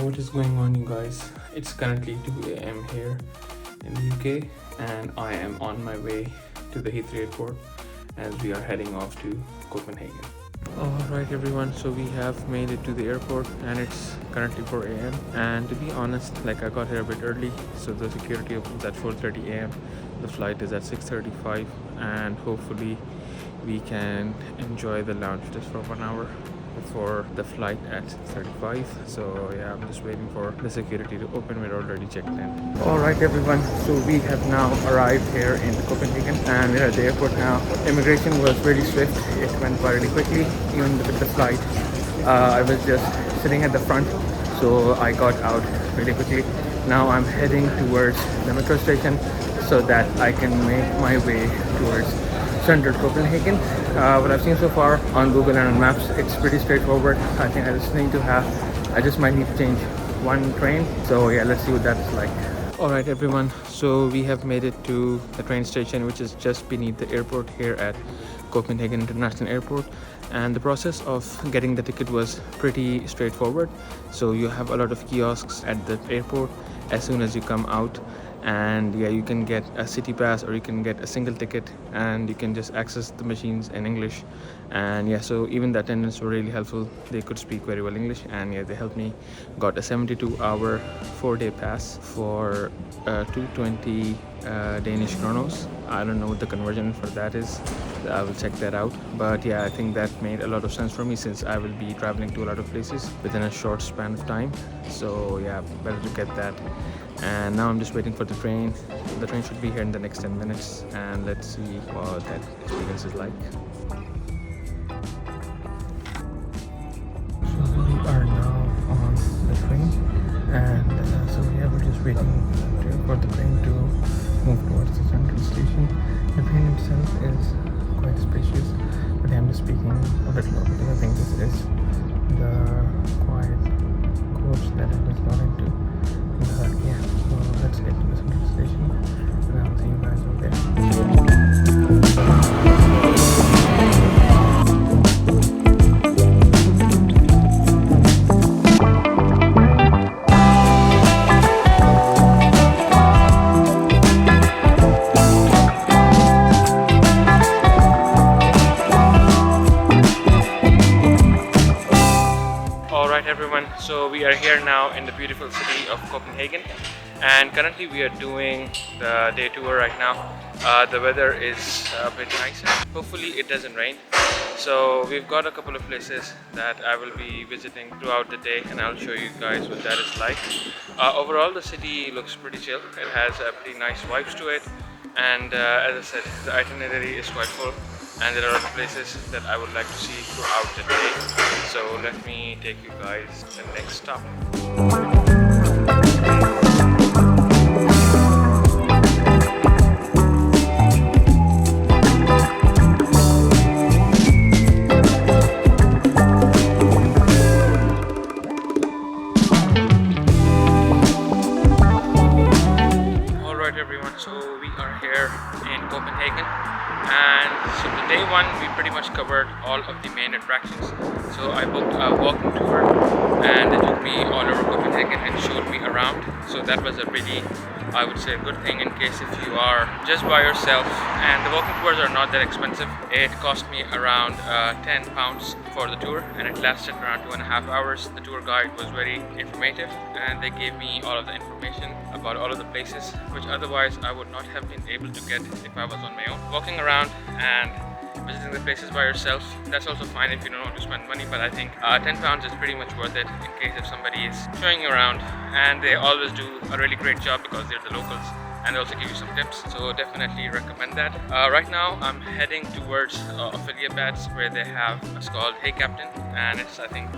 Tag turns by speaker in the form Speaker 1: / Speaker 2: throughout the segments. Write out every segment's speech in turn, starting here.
Speaker 1: What is going on, you guys? It's currently 2 a.m. here in the UK, and I am on my way to the Heathrow airport as we are heading off to Copenhagen. Alright everyone, so we have made it to the airport and it's currently 4 a.m. and to be honest, like I got here a bit early, so the security opens at 4:30 a.m. The flight is at 6:35 and hopefully we can enjoy the lounge just for 1 hour before the flight at 6:35. So yeah, I'm just waiting for the security to open. We're already checked in. Alright everyone, so we have now arrived here in Copenhagen and we're at the airport now. Immigration was really swift, it went by really quickly, even with the flight. I was just sitting at the front, so I got out really quickly. Now I'm heading towards the metro station so that I can make my way towards central Copenhagen. What I've seen so far on Google and on Maps, it's pretty straightforward. I think I just might need to change one train. So yeah, let's see what that's like. Alright everyone, so we have made it to the train station, which is just beneath the airport here at Copenhagen International Airport, and the process of getting the ticket was pretty straightforward. So you have a lot of kiosks at the airport as soon as you come out, and yeah, you can get a city pass or you can get a single ticket and you can just access the machines in English. And yeah, so even the attendants were really helpful. They could speak very well English, and yeah, they helped me. Got a 72-hour 4-day pass for 220 Danish kronos. I don't know what the conversion for that is. I will check that out, but yeah, I think that made a lot of sense for me since I will be traveling to a lot of places within a short span of time. So yeah, better to get that. And now I'm just waiting for the train. The train should be here in the next 10 minutes, and let's see what that experience is like. So we are now on the train, and so yeah, we're just waiting for the train to move towards the central station. The train itself is quite spacious, but I'm just speaking a bit low because I think this is the quiet coach that I was not into. Yeah, so let's get to the central station and I'll see you guys over there. Alright everyone, so we are here now in the beautiful city of Copenhagen, and currently we are doing the day tour right now. The weather is a bit nicer. Hopefully it doesn't rain. So we've got a couple of places that I will be visiting throughout the day, and I'll show you guys what that is like. Overall the city looks pretty chill. It has a pretty nice vibes to it, and as I said, the itinerary is quite full. And there are other places that I would like to see throughout the day. So let me take you guys to the next stop. Alright everyone, so we are here in Copenhagen. And so the day one we pretty much covered all of the main attractions. So I booked a walking tour and they took me all over Copenhagen and showed me around. So that was a really, I would say, a good thing in case if you are just by yourself. And the walking tours are not that expensive. It cost me around £10 for the tour, and it lasted around 2.5 hours. The tour guide was very informative and they gave me all of the information about all of the places which otherwise I would not have been able to get if I was on my own. Walking around and visiting the places by yourself, that's also fine if you don't want to spend money, but I think £10 is pretty much worth it in case if somebody is showing you around, and they always do a really great job because they're the locals and they also give you some tips, so definitely recommend that. Right now I'm heading towards affiliate bats where they have what's called Hey Captain, and it's I think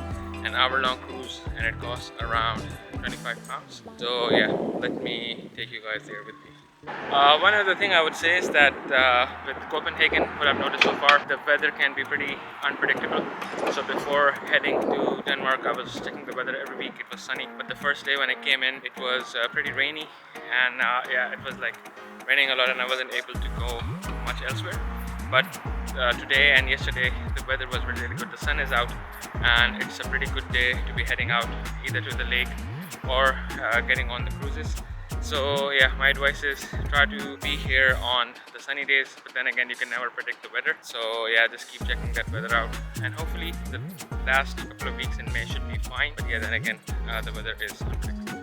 Speaker 1: an hour-long cruise and it costs around £25. So yeah, let me take you guys there with me. One other thing I would say is that with Copenhagen, what I've noticed so far, the weather can be pretty unpredictable. So before heading to Denmark, I was checking the weather every week. It was sunny, but the first day when I came in, it was pretty rainy, and yeah, it was like raining a lot and I wasn't able to go much elsewhere. But today and yesterday the weather was really, really good. The sun is out and it's a pretty good day to be heading out either to the lake or getting on the cruises. So yeah, my advice is try to be here on the sunny days, but then again you can never predict the weather. So yeah, just keep checking that weather out, and hopefully the last couple of weeks in May should be fine. But yeah, then again the weather is unpredictable.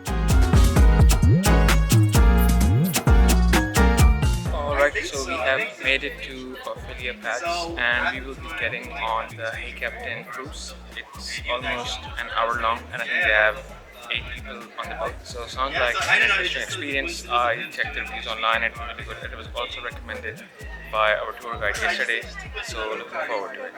Speaker 1: Alright, so we have made it to Ophelia Pass and we will be getting on the Hey Captain cruise. It's almost an hour long and I think they have 8 people on the boat. So sounds like an interesting experience. I checked the reviews online and it was really good. It was also recommended by our tour guide yesterday. So looking forward to it.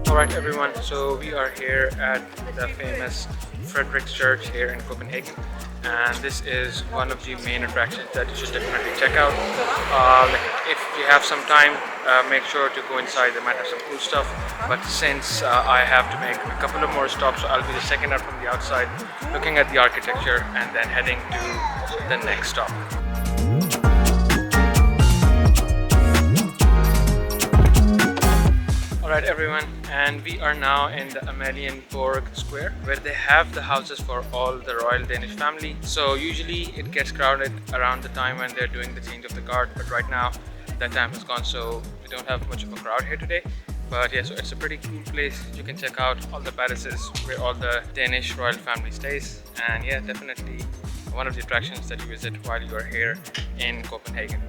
Speaker 1: Alright everyone, so we are here at the famous Frederick's Church here in Copenhagen, and this is one of the main attractions that you should definitely check out. If you have some time, make sure to go inside. They might have some cool stuff, but since I have to make a couple of more stops, so I'll be the second out from the outside looking at the architecture and then heading to the next stop. Alright everyone, and we are now in the Amalienborg Square where they have the houses for all the royal Danish family. So usually it gets crowded around the time when they're doing the change of the guard, but right now that time has gone, so we don't have much of a crowd here today. But yeah, so it's a pretty cool place. You can check out all the palaces where all the Danish royal family stays, and yeah, definitely one of the attractions that you visit while you are here in Copenhagen.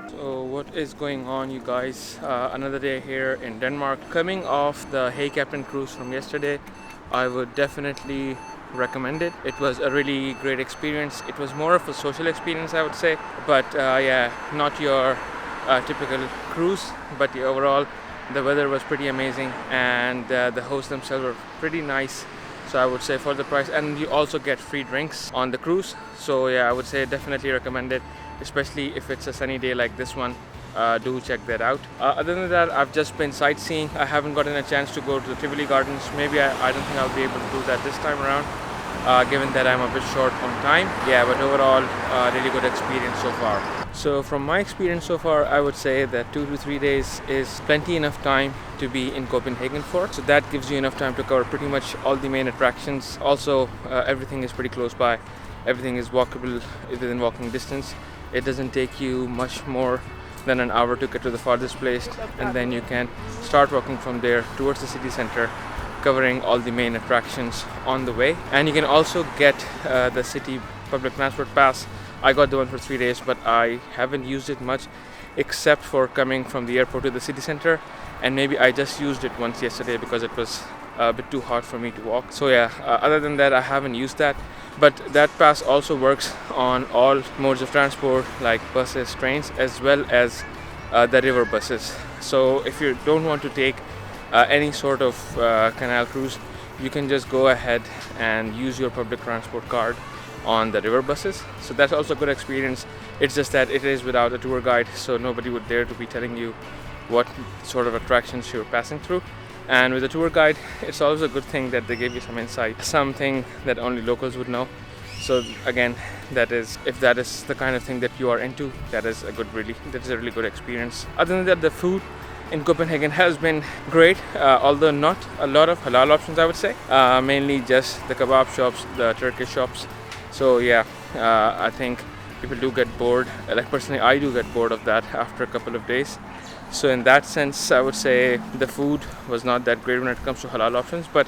Speaker 1: So what is going on, you guys? Another day here in Denmark. Coming off the Hey Captain cruise from yesterday, I would definitely recommend it. It was a really great experience. It was more of a social experience, I would say, but yeah, not your typical cruise, but overall the weather was pretty amazing and the hosts themselves were pretty nice. So I would say for the price, and you also get free drinks on the cruise. So yeah, I would say definitely recommend it, especially if it's a sunny day like this one. Do check that out. Other than that, I've just been sightseeing. I haven't gotten a chance to go to the Tivoli Gardens. Maybe I don't think I'll be able to do that this time around, given that I'm a bit short on time. Yeah, but overall, really good experience so far. So from my experience so far, I would say that 2 to 3 days is plenty enough time to be in Copenhagen for. So that gives you enough time to cover pretty much all the main attractions. Also, everything is pretty close by. Everything is walkable within walking distance. It doesn't take you much more than an hour to get to the farthest place, and then you can start walking from there towards the city center, covering all the main attractions on the way. And you can also get the city public transport pass. I got the one for 3 days, but I haven't used it much except for coming from the airport to the city center, and maybe I just used it once yesterday because it was a bit too hot for me to walk. So yeah, other than that I haven't used that. But that pass also works on all modes of transport like buses, trains, as well as the river buses. So if you don't want to take any sort of canal cruise, you can just go ahead and use your public transport card on the river buses. So that's also a good experience. It's just that it is without a tour guide, so nobody would dare to be telling you what sort of attractions you're passing through. And with a tour guide, it's always a good thing that they give you some insight, something that only locals would know. So again, that is, if that is the kind of thing that you are into, that is a really good experience. Other than that, the food in Copenhagen has been great, although not a lot of halal options, I would say. Mainly just the kebab shops, the Turkish shops. So yeah, I think people do get bored. Like personally, I do get bored of that after a couple of days. So in that sense, I would say the food was not that great when it comes to halal options, but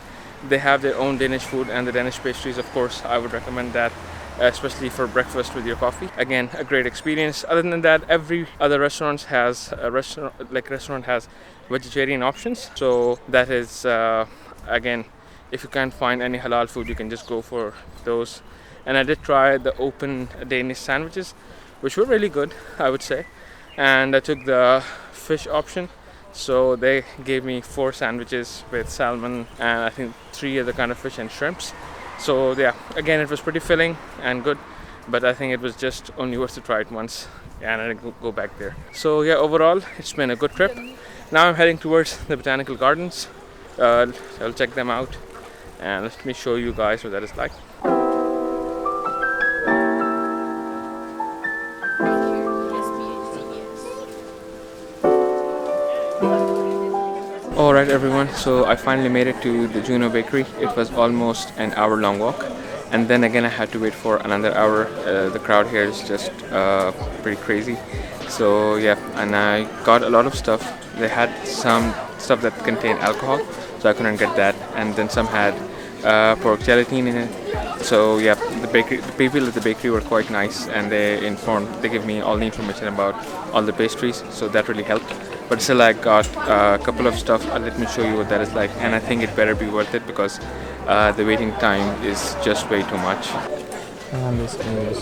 Speaker 1: they have their own Danish food and the Danish pastries. Of course, I would recommend that. especially for breakfast with your coffee. Again, a great experience. Other than that, every other restaurant has vegetarian options. So that is again, if you can't find any halal food, you can just go for those. And I did try the open Danish sandwiches, which were really good, I would say. And I took the fish option. So they gave me 4 sandwiches with salmon and I think 3 other kind of fish and shrimps. So yeah, again, it was pretty filling and good, but I think it was just only worth to try it once and I didn't go back there. So yeah, overall, it's been a good trip. Now I'm heading towards the botanical gardens. I'll check them out and let me show you guys what that is like. Alright everyone, so I finally made it to the Juno bakery. It was almost an hour long walk, and then again I had to wait for another hour. The crowd here is just pretty crazy. So yeah, and I got a lot of stuff. They had some stuff that contained alcohol, so I couldn't get that, and then some had pork gelatin in it. So yeah, the people at the bakery were quite nice, and they gave me all the information about all the pastries, so that really helped. But still, I got a couple of stuff. Let me show you what that is like, and I think it better be worth it because the waiting time is just way too much. And this is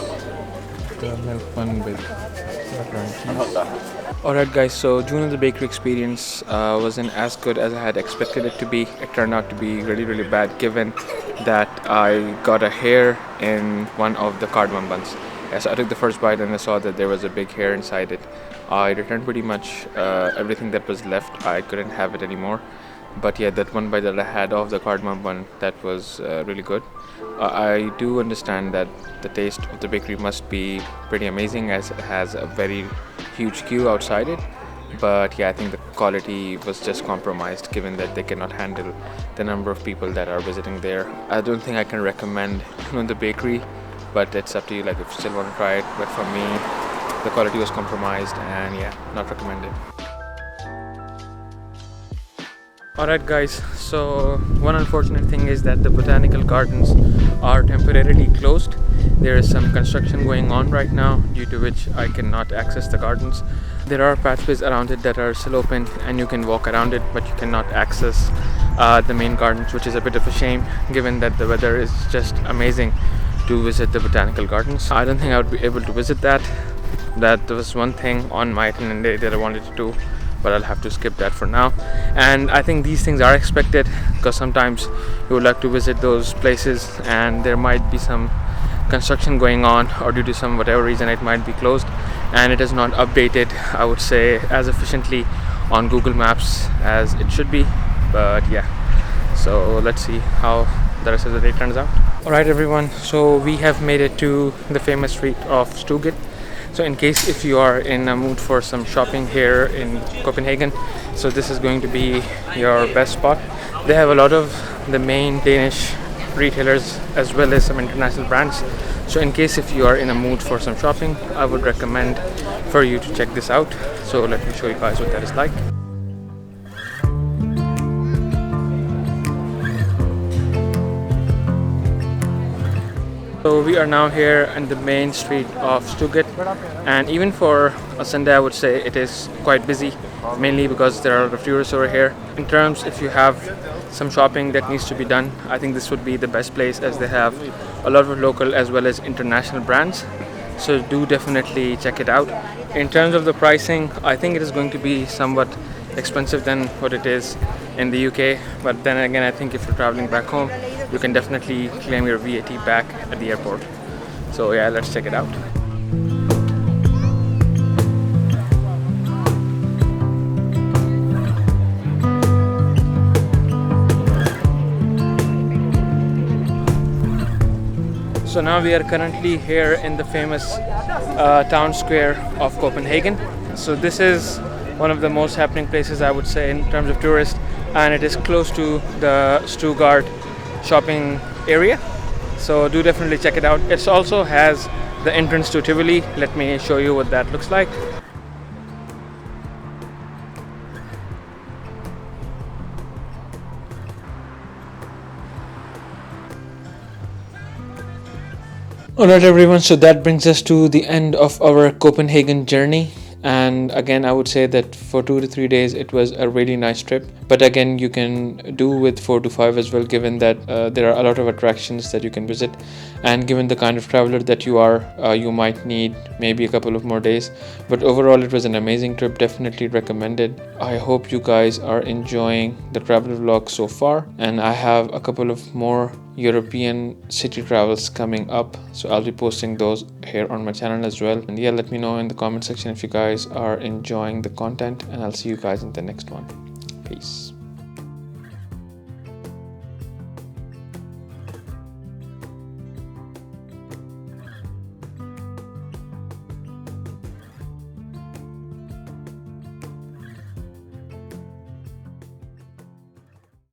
Speaker 1: the milk bun with butter and cheese. Alright guys, so Juno the bakery experience wasn't as good as I had expected it to be. It turned out to be really bad, given that I got a hair in one of the cardamom buns. Yeah, so I took the first bite and I saw that there was a big hair inside it. I returned pretty much everything that was left. I couldn't have it anymore. But yeah, that one bite that I had of the cardamom bun, that was really good. I do understand that the taste of the bakery must be pretty amazing, as it has a very huge queue outside it. But yeah, I think the quality was just compromised, given that they cannot handle the number of people that are visiting there. I don't think I can recommend the bakery, but it's up to you, like if you still want to try it. But for me, the quality was compromised, and yeah, not recommended. Alright guys, so one unfortunate thing is that the botanical gardens are temporarily closed. There is some construction going on right now, due to which I cannot access the gardens. There are pathways around it that are still open and you can walk around it, but you cannot access the main gardens, which is a bit of a shame, given that the weather is just amazing to visit the botanical gardens. I don't think I would be able to visit that. That was one thing on my itinerary that I wanted to do, but I'll have to skip that for now. And I think these things are expected, because sometimes you would like to visit those places and there might be some construction going on, or due to some whatever reason it might be closed, and it is not updated, I would say, as efficiently on Google Maps as it should be. But yeah, so let's see how the rest of the day turns out. Alright everyone, so we have made it to the famous street of Stugget. So in case if you are in a mood for some shopping here in Copenhagen, so this is going to be your best spot. They have a lot of the main Danish retailers as well as some international brands. So in case if you are in a mood for some shopping, I would recommend for you to check this out. So let me show you guys what that is like. So we are now here in the main street of Stugget, and even for a Sunday I would say it is quite busy, mainly because there are a lot of tourists over here. In terms, if you have some shopping that needs to be done, I think this would be the best place, as they have a lot of local as well as international brands. So do definitely check it out. In terms of the pricing, I think it is going to be somewhat expensive than what it is in the UK, but then again, I think if you're traveling back home, you can definitely claim your VAT back at the airport. So yeah, let's check it out. So now we are currently here in the famous town square of Copenhagen. So this is one of the most happening places, I would say, in terms of tourists, and it is close to the Stuttgart shopping area. So do definitely check it out. It also has the entrance to Tivoli. Let me show you what that looks like. Alright everyone, so that brings us to the end of our Copenhagen journey. And again, I would say that for 2 to 3 days it was a really nice trip. But again, you can do with 4 to 5 as well, given that there are a lot of attractions that you can visit. And given the kind of traveler that you are, you might need maybe a couple of more days. But overall, it was an amazing trip, definitely recommended. I hope you guys are enjoying the travel vlog so far. And I have a couple of more European city travels coming up, so I'll be posting those here on my channel as well. And yeah, let me know in the comment section if you guys are enjoying the content, and I'll see you guys in the next one. Peace.